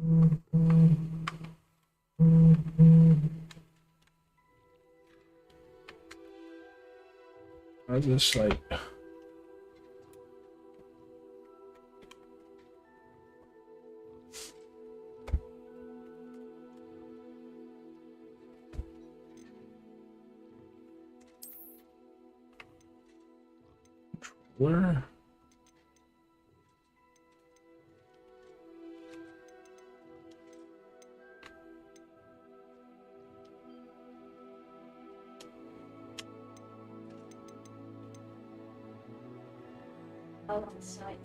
I just like where? On site.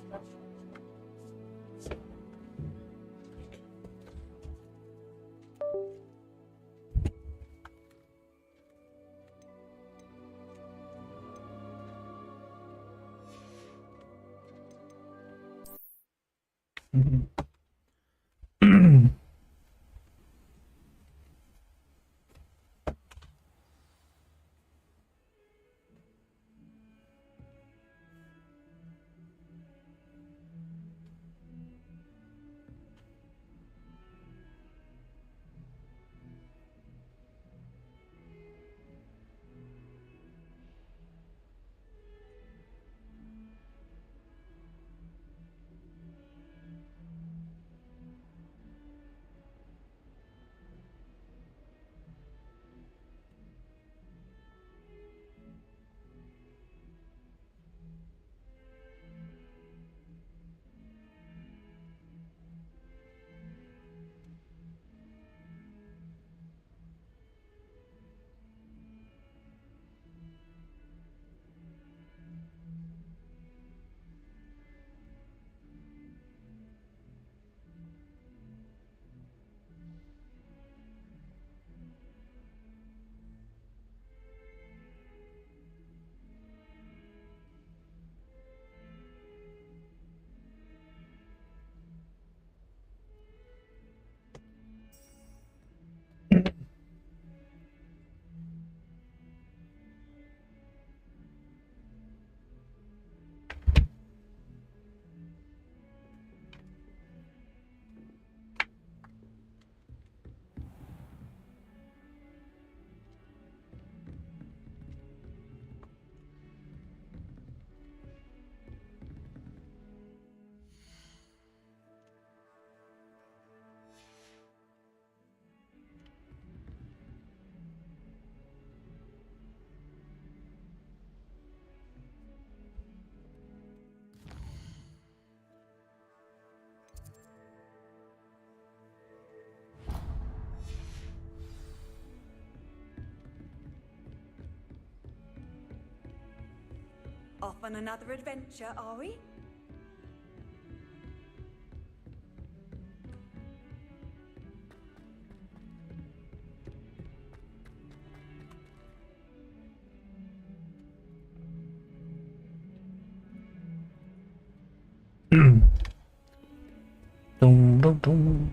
Off on another adventure, are we? Dum, dum, dum.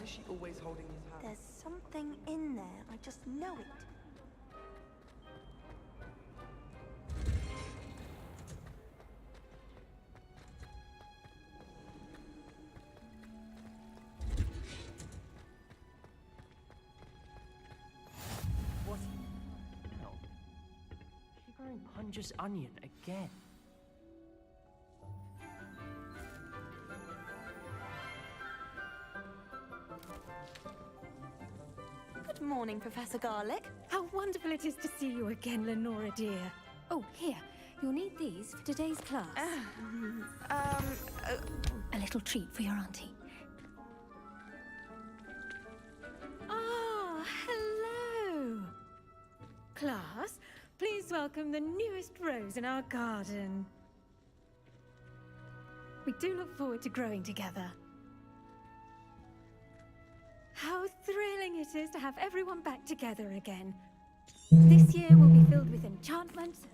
Why is she always holding his hand? There's something in there. I just know it. What the hell? She's growing Punja's onion again. Good morning, Professor Garlic. How wonderful it is to see you again, Lenora dear. Oh, here. You'll need these for today's class. A little treat for your auntie. Ah, hello. Class, please welcome the newest rose in our garden. We do look forward to growing together. How thrilling it is to have everyone back together again. This year will be filled with enchantments.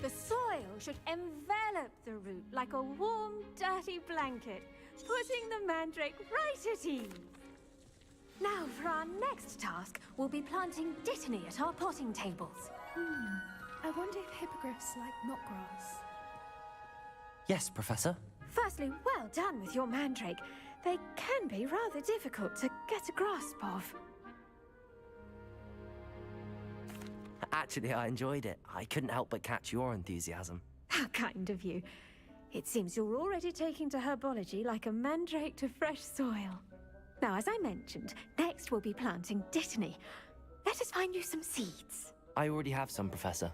The soil should envelop the root like a warm, dirty blanket, putting the mandrake right at ease. Now, for our next task, we'll be planting dittany at our potting tables. I wonder if hippogriffs like knotgrass. Yes, Professor. Firstly, well done with your mandrake. They can be rather difficult to get a grasp of. Actually, I enjoyed it. I couldn't help but catch your enthusiasm. How kind of you. It seems you're already taking to herbology like a mandrake to fresh soil. Now, as I mentioned, next we'll be planting dittany. Let us find you some seeds. I already have some, Professor.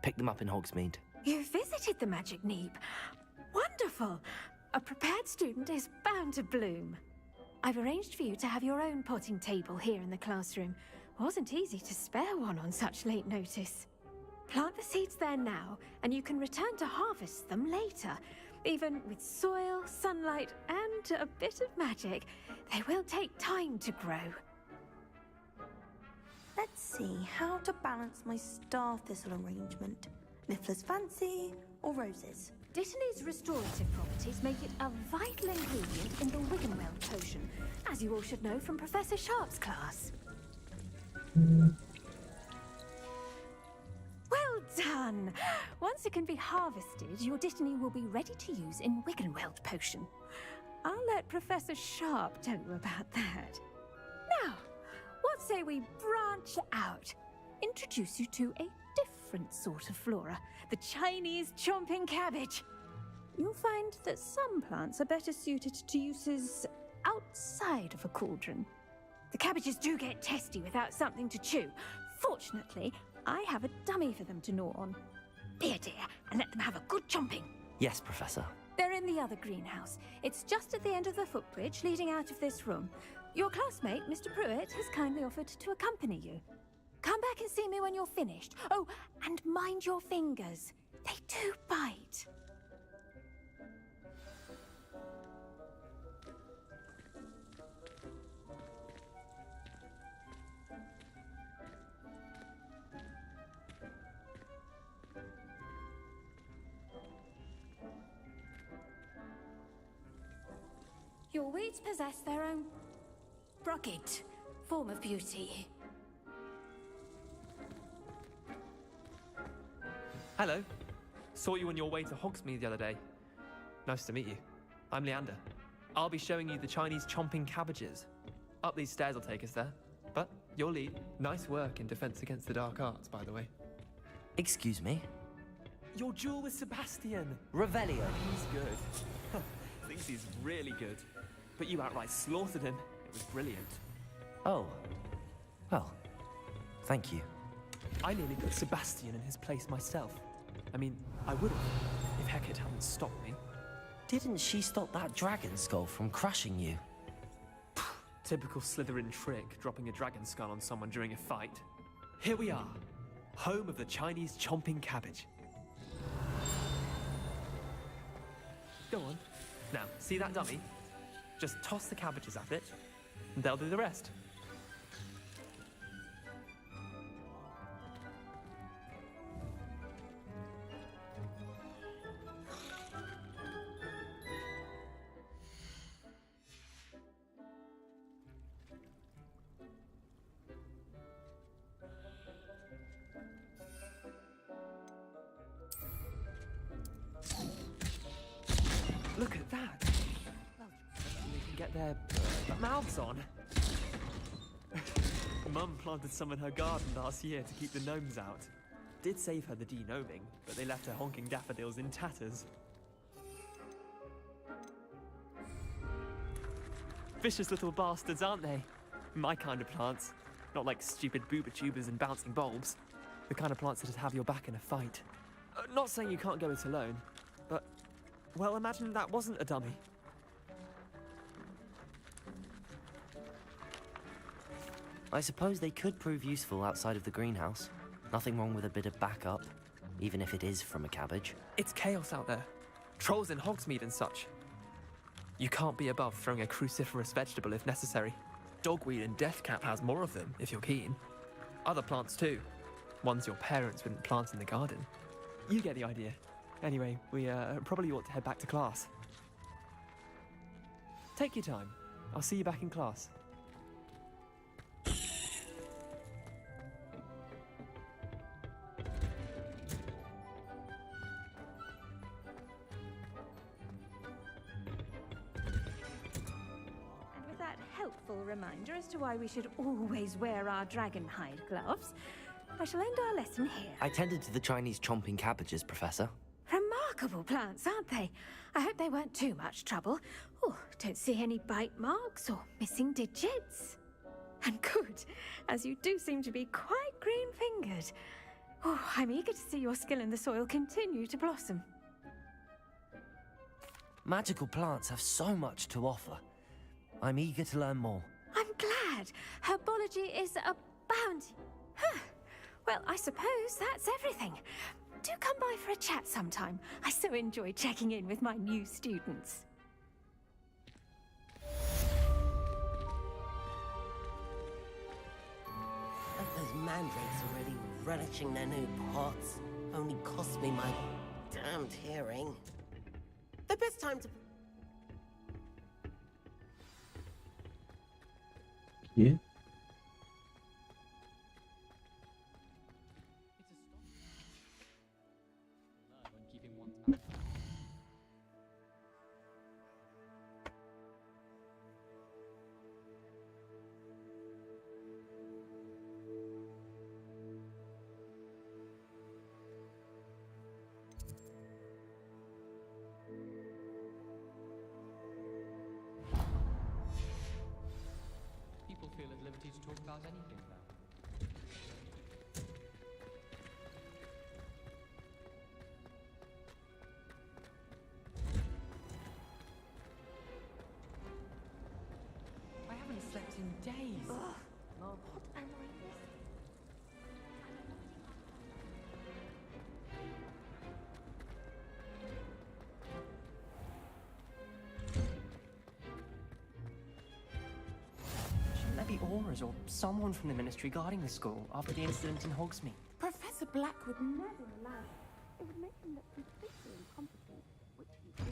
Pick them up in Hogsmeade. You visited the Magic Neep. Wonderful! A prepared student is bound to bloom. I've arranged for you to have your own potting table here in the classroom. Wasn't easy to spare one on such late notice. Plant the seeds there now, and you can return to harvest them later. Even with soil, sunlight, and a bit of magic, they will take time to grow. Let's see how to balance my star thistle arrangement. Niffler's fancy or roses? Dittany's restorative properties make it a vital ingredient in the Wiggenweld potion, as you all should know from Professor Sharp's class. Well done! Once it can be harvested, your dittany will be ready to use in Wiggenweld potion. I'll let Professor Sharp tell you about that. Now, what say we branch out? Introduce you to a different sort of flora, the Chinese chomping cabbage. You'll find that some plants are better suited to uses outside of a cauldron. The cabbages do get testy without something to chew. Fortunately, I have a dummy for them to gnaw on. Be a dear and let them have a good chomping. Yes, Professor. They're in the other greenhouse. It's just at the end of the footbridge leading out of this room. Your classmate, Mr. Pruitt, has kindly offered to accompany you. Come back and see me when you're finished. Oh, and mind your fingers. They do bite. Your weeds possess their own rugged form of beauty. Hello. Saw you on your way to Hogsmeade the other day. Nice to meet you. I'm Leander. I'll be showing you the Chinese chomping cabbages. Up these stairs will take us there. But your lead. Nice work in Defense Against the Dark Arts, by the way. Excuse me? Your duel with Sebastian. Revelio. He's good. Thinks he's really good. But you outright slaughtered him. It was brilliant. Oh. Well, thank you. I nearly put Sebastian in his place myself. I mean, I would have, if Hecate hadn't stopped me. Didn't she stop that dragon skull from crushing you? Typical Slytherin trick, dropping a dragon skull on someone during a fight. Here we are, home of the Chinese chomping cabbage. Go on. Now, see that dummy? Just toss the cabbages at it, and they'll do the rest. Look at that! Well, they can get their mouths on. Mum planted some in her garden last year to keep the gnomes out. Did save her the de-gnoming, but they left her honking daffodils in tatters. Vicious little bastards, aren't they? My kind of plants. Not like stupid booba tubers and bouncing bulbs. The kind of plants that'd have your back in a fight. Not saying you can't go it alone, but... well, imagine that wasn't a dummy. I suppose they could prove useful outside of the greenhouse. Nothing wrong with a bit of backup, even if it is from a cabbage. It's chaos out there. Trolls in Hogsmeade and such. You can't be above throwing a cruciferous vegetable if necessary. Dogweed and deathcap has more of them, if you're keen. Other plants too. Ones your parents wouldn't plant in the garden. You get the idea. Anyway, we probably ought to head back to class. Take your time. I'll see you back in class. And with that helpful reminder as to why we should always wear our dragon hide gloves, I shall end our lesson here. I tended to the Chinese chomping cabbages, Professor. Remarkable plants, aren't they? I hope they weren't too much trouble. Oh, don't see any bite marks or missing digits. And good, as you do seem to be quite green-fingered. Oh, I'm eager to see your skill in the soil continue to blossom. Magical plants have so much to offer. I'm eager to learn more. I'm glad. Herbology is a bounty. Huh. Well, I suppose that's everything. Do come by for a chat sometime. I so enjoy checking in with my new students. Those mandrakes are really relishing their new pots. Only cost me my damned hearing. The best time to... Yeah. People feel at liberty to talk about anything now. I haven't slept in days. Ugh. What am I missing? Shouldn't there be auras or someone from the ministry guarding the school after the incident in Hogsmeade? Professor Black would never allow it. It would make him look completely incompetent, which he is.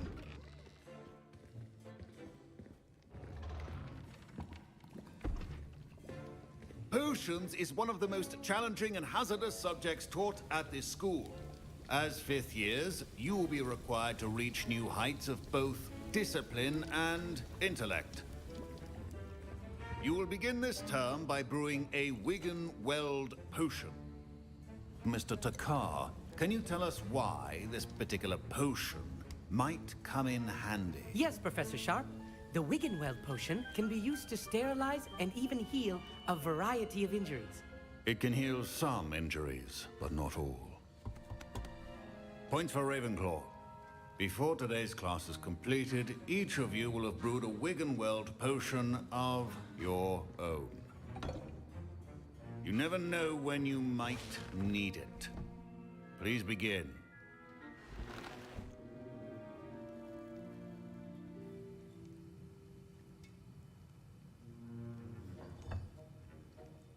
Potions is one of the most challenging and hazardous subjects taught at this school. As fifth years, you will be required to reach new heights of both discipline and intellect. You will begin this term by brewing a Wigan Weld potion. Mr. Takar, can you tell us why this particular potion might come in handy? Yes, Professor Sharp. The Wiggenweld potion can be used to sterilize and even heal a variety of injuries. It can heal some injuries, but not all. Points for Ravenclaw. Before today's class is completed, each of you will have brewed a Wiggenweld potion of your own. You never know when you might need it. Please begin.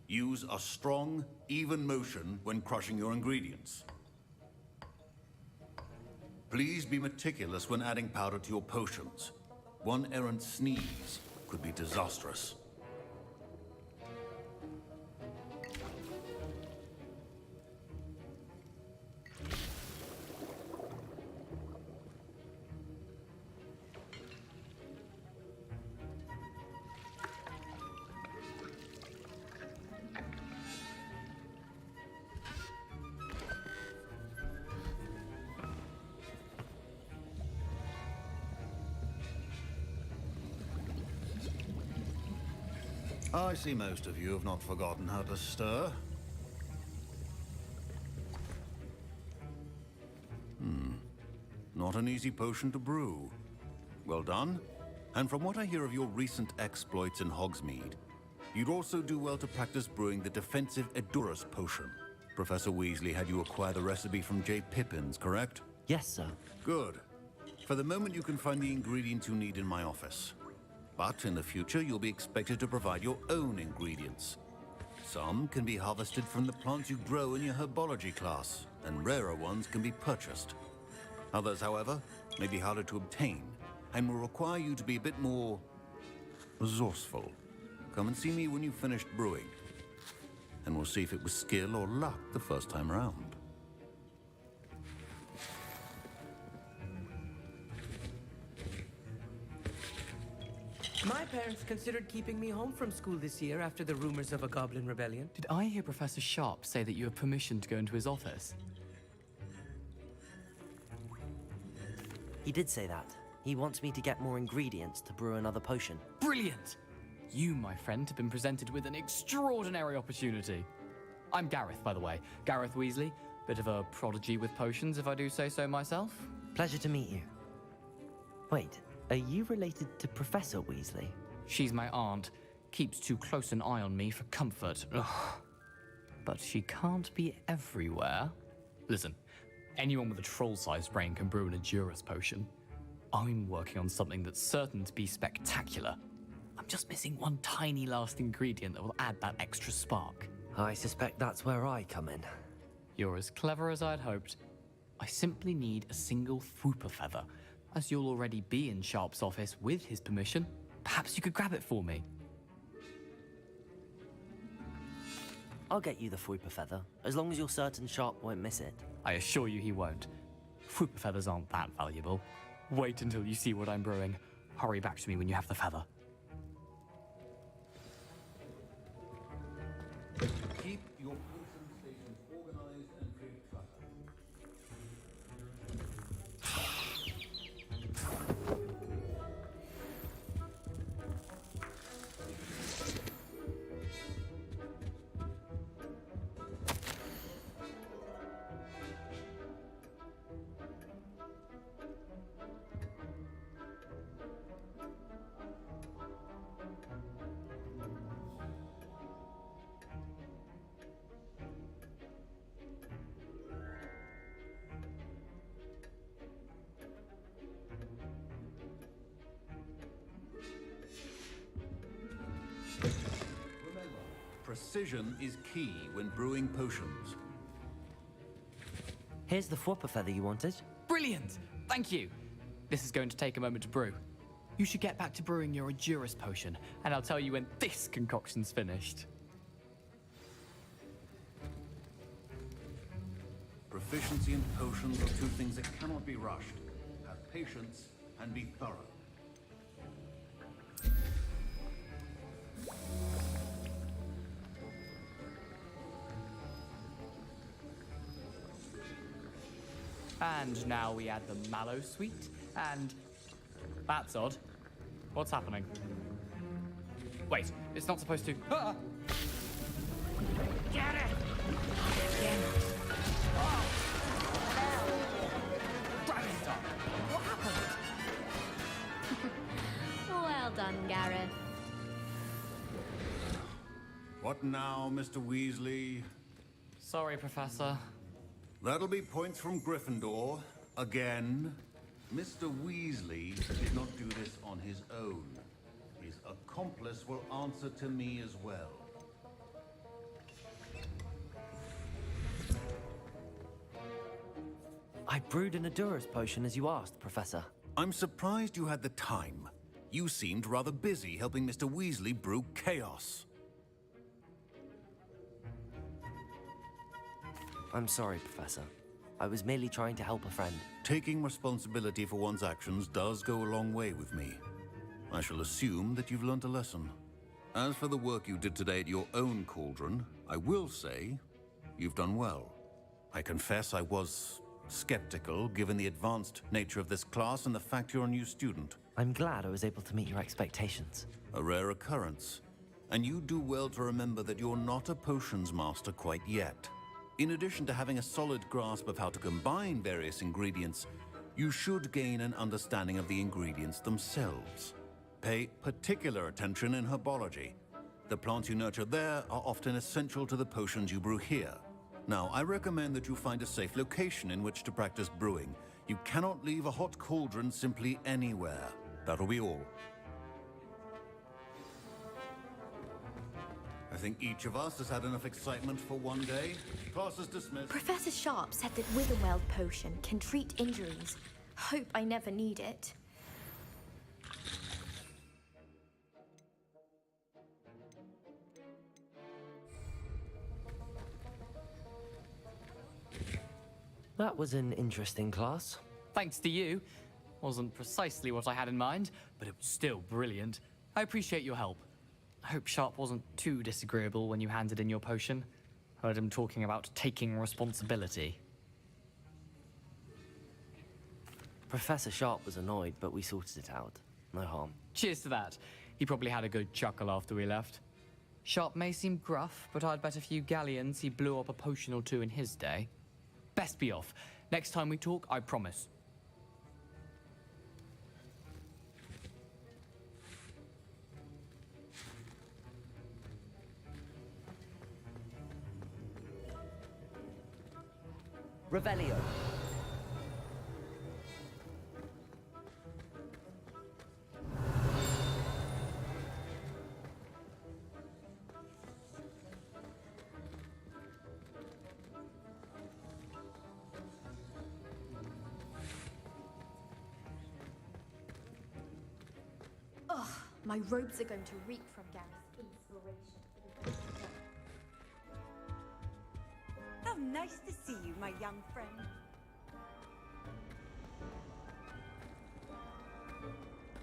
Use a strong, even motion when crushing your ingredients. Please be meticulous when adding powder to your potions. One errant sneeze could be disastrous. I see most of you have not forgotten how to stir. Not an easy potion to brew. Well done. And from what I hear of your recent exploits in Hogsmeade, you'd also do well to practice brewing the defensive Edurus potion. Professor Weasley had you acquire the recipe from J. Pippins, correct? Yes, sir. Good. For the moment, you can find the ingredients you need in my office. But in the future, you'll be expected to provide your own ingredients. Some can be harvested from the plants you grow in your herbology class, and rarer ones can be purchased. Others, however, may be harder to obtain, and will require you to be a bit more resourceful. Come and see me when you've finished brewing, and we'll see if it was skill or luck the first time around. My parents considered keeping me home from school this year after the rumors of a goblin rebellion. Did I hear Professor Sharp say that you have permission to go into his office? He did say that. He wants me to get more ingredients to brew another potion. Brilliant! You, my friend, have been presented with an extraordinary opportunity. I'm Gareth, by the way. Gareth Weasley. Bit of a prodigy with potions, if I do say so myself. Pleasure to meet you. Wait, are you related to Professor Weasley? She's my aunt. Keeps too close an eye on me for comfort. Ugh. But she can't be everywhere. Listen, anyone with a troll-sized brain can brew an Edurus potion. I'm working on something that's certain to be spectacular. I'm just missing one tiny last ingredient that will add that extra spark. I suspect that's where I come in. You're as clever as I'd hoped. I simply need a single Fwooper feather. As you'll already be in Sharp's office with his permission, perhaps you could grab it for me. I'll get you the Fwooper feather, as long as you're certain Sharp won't miss it. I assure you he won't. Fwooper feathers aren't that valuable. Wait until you see what I'm brewing. Hurry back to me when you have the feather. Keep your potion stations organized and free of clutter. Precision is key when brewing potions. Here's the Fwooper feather you wanted. Brilliant! Thank you! This is going to take a moment to brew. You should get back to brewing your Edurus potion, and I'll tell you when this concoction's finished. Proficiency in potions are two things that cannot be rushed. Have patience and be thorough. And now we add the mallow sweet, and... That's odd. What's happening? Wait, it's not supposed to... Ah! Get it! Again. Oh! Dragon Star! What happened? Well done, Gareth. What now, Mr. Weasley? Sorry, Professor. That'll be points from Gryffindor. Again. Mr. Weasley did not do this on his own. His accomplice will answer to me as well. I brewed an Adurus potion as you asked, Professor. I'm surprised you had the time. You seemed rather busy helping Mr. Weasley brew chaos. I'm sorry, Professor. I was merely trying to help a friend. Taking responsibility for one's actions does go a long way with me. I shall assume that you've learnt a lesson. As for the work you did today at your own cauldron, I will say you've done well. I confess I was skeptical, given the advanced nature of this class and the fact you're a new student. I'm glad I was able to meet your expectations. A rare occurrence. And you do well to remember that you're not a potions master quite yet. In addition to having a solid grasp of how to combine various ingredients, you should gain an understanding of the ingredients themselves. Pay particular attention in herbology. The plants you nurture there are often essential to the potions you brew here. Now, I recommend that you find a safe location in which to practice brewing. You cannot leave a hot cauldron simply anywhere. That'll be all. I think each of us has had enough excitement for one day. Class is dismissed. Professor Sharp said that Wiggenweld potion can treat injuries. Hope I never need it. That was an interesting class. Thanks to you. Wasn't precisely what I had in mind, but it was still brilliant. I appreciate your help. I hope Sharp wasn't too disagreeable when you handed in your potion. Heard him talking about taking responsibility. Professor Sharp was annoyed, but we sorted it out. No harm. Cheers to that. He probably had a good chuckle after we left. Sharp may seem gruff, but I'd bet a few galleons he blew up a potion or two in his day. Best be off. Next time we talk, I promise. Revelio. Ugh, my robes are going to reek from Gary's inspiration for the rest of the How nice to see you, my young friend.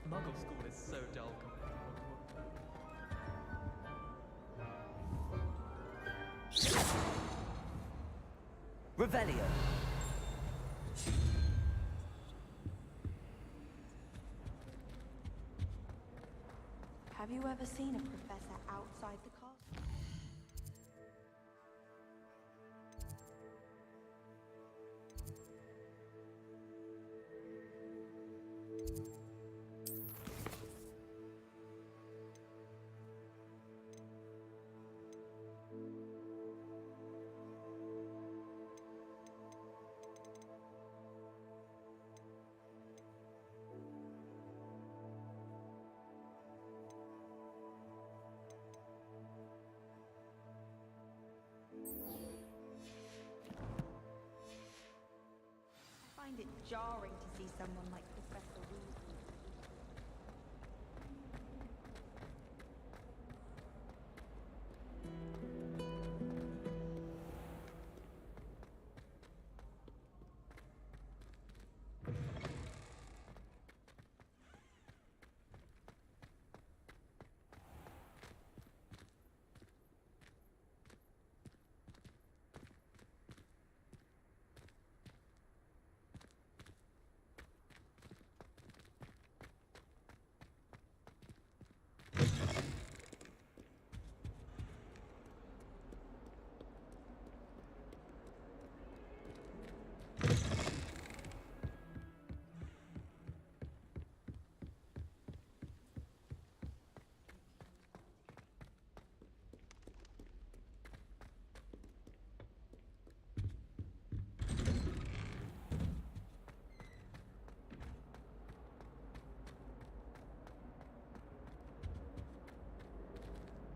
Muggle school is so dull compared to Revelio. Have you ever seen a professor outside the castle? I find it jarring to see someone like Professor Weasley.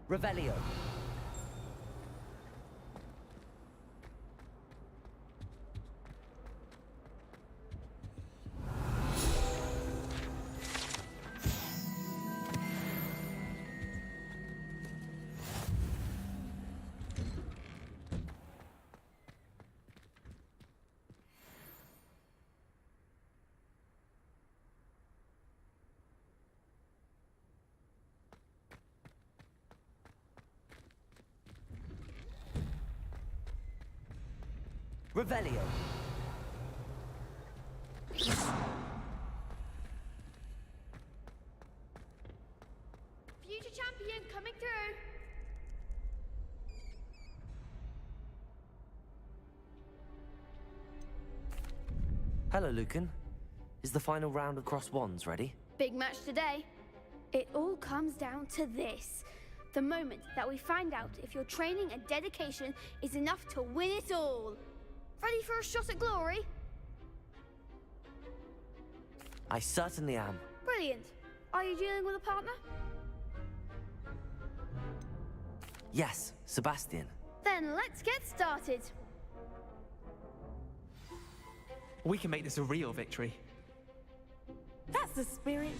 Revelio. Revelio. Future champion coming through. Hello, Lucan. Is the final round of Cross Wands ready? Big match today. It all comes down to this. The moment that we find out if your training and dedication is enough to win it all. Ready for a shot at glory? I certainly am. Brilliant. Are you dealing with a partner? Yes, Sebastian. Then let's get started. We can make this a real victory. That's the spirit.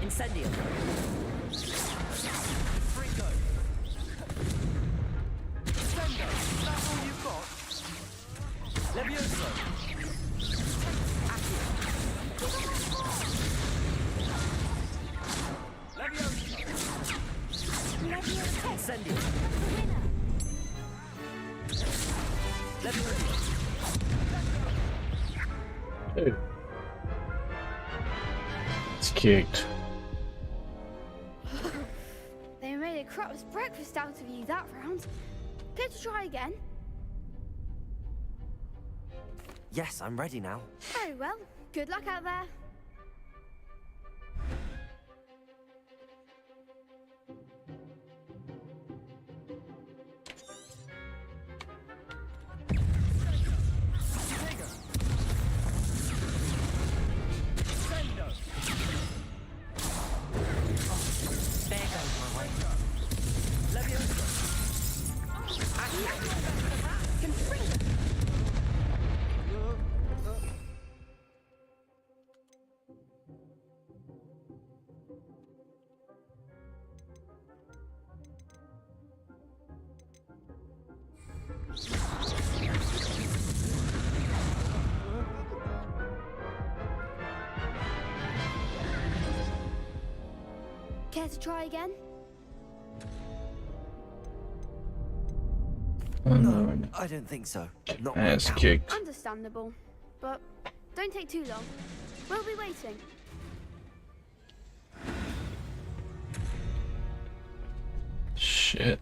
Incendio. Fringo. Sendo. Is that all you've got? Levioso. Accio. Levioso. Incendio. Levioso. Hey. It's kicked. They made a crap's breakfast out of you that round. Care to try again? Yes, I'm ready now. Very well. Good luck out there. Care to try again? No, I don't think so. Not right Ass now. kicked. Understandable. But don't take too long. We'll be waiting. Shit.